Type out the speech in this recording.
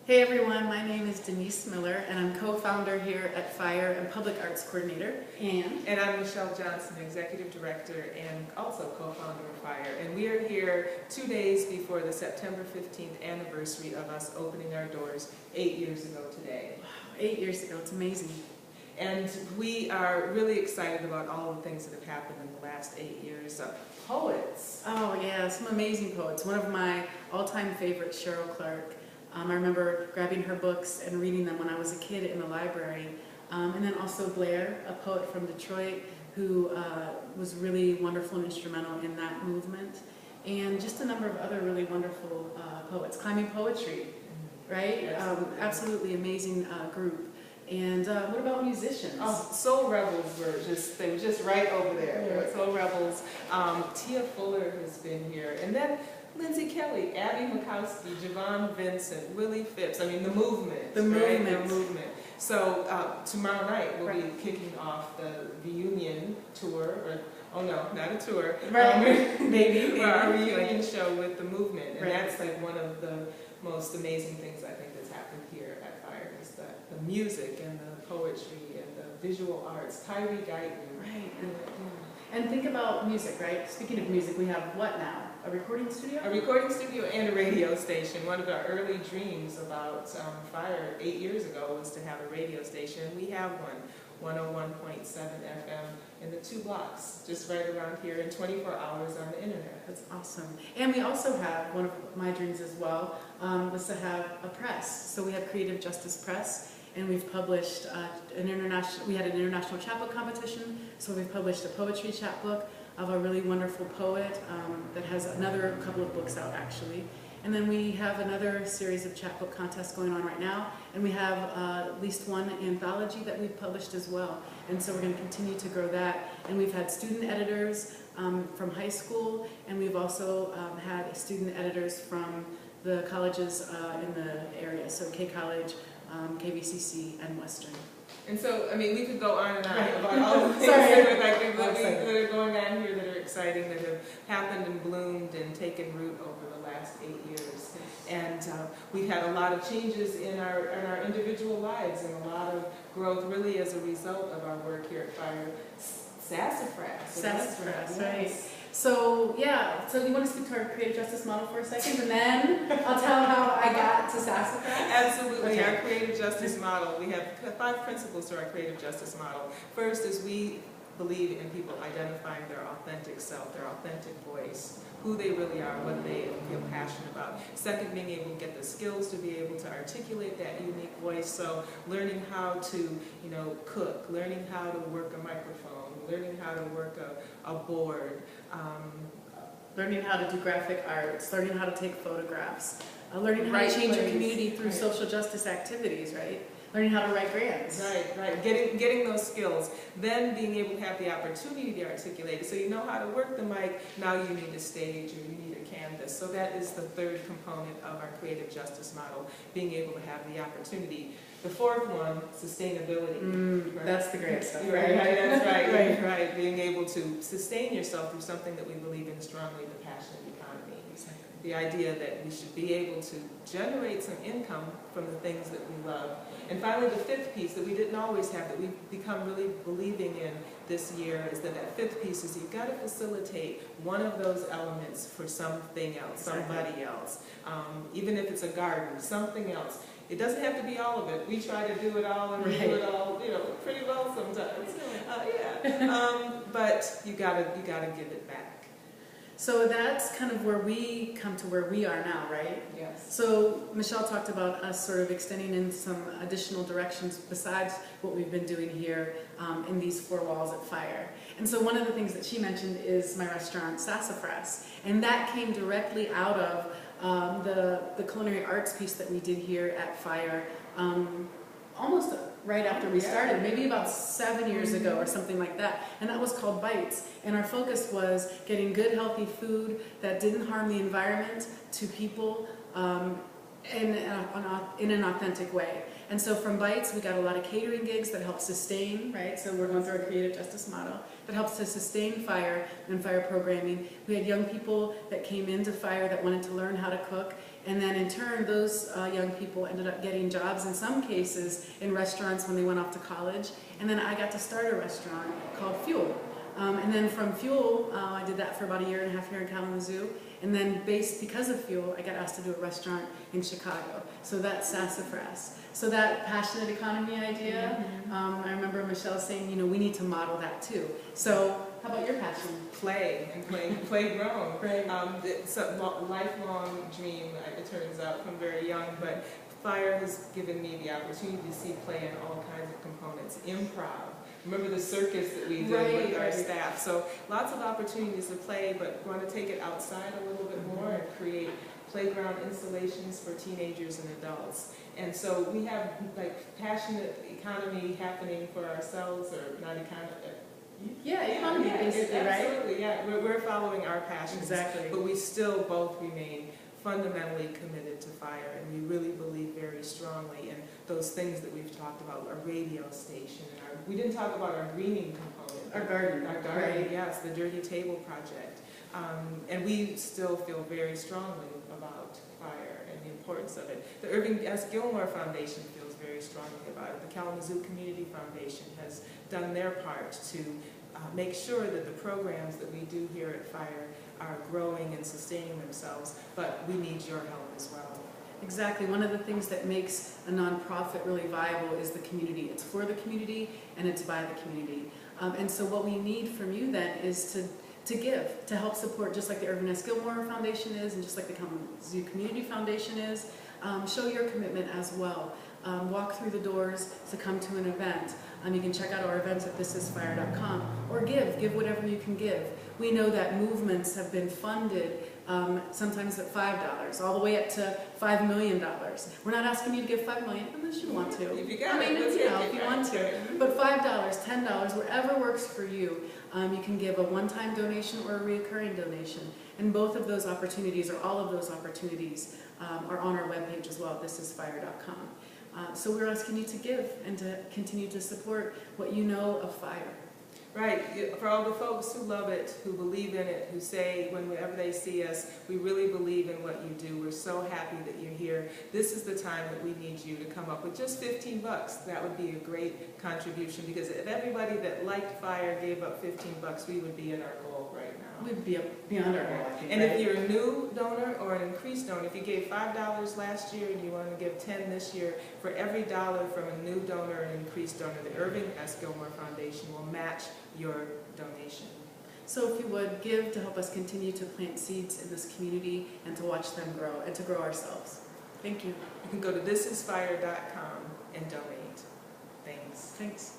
Hey everyone, my name is Denise Miller and I'm co-founder here at FIRE and Public Arts Coordinator. And I'm Michelle Johnson, Executive Director and also co-founder of FIRE. And we are here 2 days before the September 15th anniversary of us opening our doors 8 years ago today. Wow, 8 years ago, it's amazing. And we are really excited about all the things that have happened in the last 8 years. Poets. Oh yeah, some amazing poets. One of my all-time favorites, Cheryl Clark. I remember grabbing her books and reading them when I was a kid in the library. And then also Blair, a poet from Detroit, who was really wonderful and instrumental in that movement. And just a number of other really wonderful poets. Climbing Poetry, right? Yes. Absolutely amazing group. And what about musicians? Oh, Soul Rebels they were just right over there. Yeah. Soul Rebels. Tia Fuller has been here. And then Lindsay Kelly, Abby Makowski, Javon Vincent, Willie Phipps. I mean, the movement. The right? movement. The movement. So tomorrow night we'll be kicking off the reunion tour. Oh no, not a tour. Right. Maybe. Our reunion show with the movement. And that's like one of the most amazing things I think that's happened here at FIRE is the music and the poetry and the visual arts. Tyree Guyton. Right. And think about music, right? Speaking of music, we have what now? A recording studio? A recording studio and a radio station. One of our early dreams about FIRE 8 years ago was to have a radio station. We have one, 101.7 FM in the 2 blocks, just right around here, and 24 hours on the internet. That's awesome. And we also have, one of my dreams as well, was to have a press. So we have Creative Justice Press, and we've published we had an international chapbook competition, so we've published a poetry chapbook of a really wonderful poet that has another couple of books out actually. And then we have another series of chapbook contests going on right now, and we have at least one anthology that we've published as well. And so we're going to continue to grow that. And we've had student editors from high school, and we've also had student editors from the colleges in the area, so K College, KVCC, and Western. And so, I mean, we could go on and on right. about all the things that are going on here that are exciting, that have happened and bloomed and taken root over the last 8 years. And we've had a lot of changes in our individual lives and a lot of growth really as a result of our work here at FIRE. Sassafras, right. So, yeah, so you want to speak to our creative justice model for a second, and then I'll tell how I got to Sassafras? Absolutely. Okay. Our creative justice model, we have 5 principles to our creative justice model. First is we believe in people identifying their authentic self, their authentic voice, who they really are, what they feel passionate about. Second, being able to get the skills to be able to articulate that unique voice. So learning how to, cook, learning how to work a microphone, learning how to work a board, learning how to do graphic arts, learning how to take photographs, learning how to change your community through social justice activities, right? Learning how to write grants. Right. Getting those skills. Then being able to have the opportunity to articulate it. So you know how to work the mic, now you need a stage or you need a canvas. So that is the 3rd component of our creative justice model, being able to have the opportunity. The 4th one, sustainability. Right? That's the great stuff, right? That's right. Right. Being able to sustain yourself through something that we believe in strongly, the passionate economy. Exactly. The idea that we should be able to generate some income from the things that we love. And finally, the 5th piece that we didn't always have, that we've become really believing in this year, is that 5th piece is you've got to facilitate one of those elements for something else, somebody else. Even if it's a garden, something else. It doesn't have to be all of it. We try to do it all, and we do it all, pretty well sometimes. But you gotta give it back. So that's kind of where we come to where we are now, right? Yes. So Michelle talked about us sort of extending in some additional directions besides what we've been doing here in these 4 walls at FIRE. And so one of the things that she mentioned is my restaurant, Sassafras. And that came directly out of the culinary arts piece that we did here at FIRE almost right after we started, maybe about 7 years ago or something like that. And that was called Bites. And our focus was getting good, healthy food that didn't harm the environment to people in an authentic way. And so from Bites, we got a lot of catering gigs that help sustain, right? So we're going through a creative justice model that helps to sustain FIRE and FIRE programming. We had young people that came into FIRE that wanted to learn how to cook, And then in turn, those young people ended up getting jobs in some cases in restaurants when they went off to college. And then I got to start a restaurant called Fuel. And then from Fuel, I did that for about a year and a half here in Kalamazoo. And then because of Fuel, I got asked to do a restaurant in Chicago. So that's Sassafras. So that passionate economy idea, I remember Michelle saying, you know, we need to model that too. So how about your passion? Play and playgrown. Right. It's a lifelong dream, it turns out, from very young, but Fire has given me the opportunity to see play in all kinds of components. Improv. Remember the circus that we did with our staff. So lots of opportunities to play, but want to take it outside a little bit more and create playground installations for teenagers and adults. And so we have like passionate economy happening for ourselves, or not economy. Yeah, economy basically, right? Absolutely, yeah. We're following our passions. Exactly. But we still both remain fundamentally committed to Fire, and we really believe very strongly in those things that we've talked about, our radio station, and we didn't talk about our greening component. Our garden. Our garden, right. Yes, the Dirty Table Project. And we still feel very strongly about Fire and the importance of it. The Irving S. Gilmore Foundation feels very strongly about it. The Kalamazoo Community Foundation has done their part to make sure that the programs that we do here at Fire are growing and sustaining themselves, but we need your help as well. Exactly. One of the things that makes a nonprofit really viable is the community. It's for the community and it's by the community. And so what we need from you then is to give, to help support, just like the Irving S. Gilmore Foundation is and just like the Kalamazoo Community Foundation is. Show your commitment as well. Walk through the doors to come to an event. You can check out our events at thisisfire.com, or give whatever you can give. We know that movements have been funded sometimes at $5, all the way up to $5 million. We're not asking you to give $5 million unless you want to. If you got if you want to. But $5, $10, whatever works for you. You can give a one-time donation or a recurring donation. And both of those opportunities, or all of those opportunities, are on our webpage as well, thisisfire.com. So we're asking you to give and to continue to support what you know of Fire. Right. For all the folks who love it, who believe in it, who say whenever they see us, we really believe in what you do. We're so happy that you're here. This is the time that we need you to come up with just $15. That would be a great contribution, because if everybody that liked Fire gave up $15, we would be at our goal right now. We'd be beyond our goal, I think, and right? if you're a new donor or an increased donor, if you gave $5 last year and you want to give $10 this year, for every dollar from a new donor and increased donor, the Irving S. Gilmore Foundation will match your donation. So if you would, give to help us continue to plant seeds in this community and to watch them grow and to grow ourselves. Thank you. You can go to thisisfire.com and donate. Thanks. Thanks.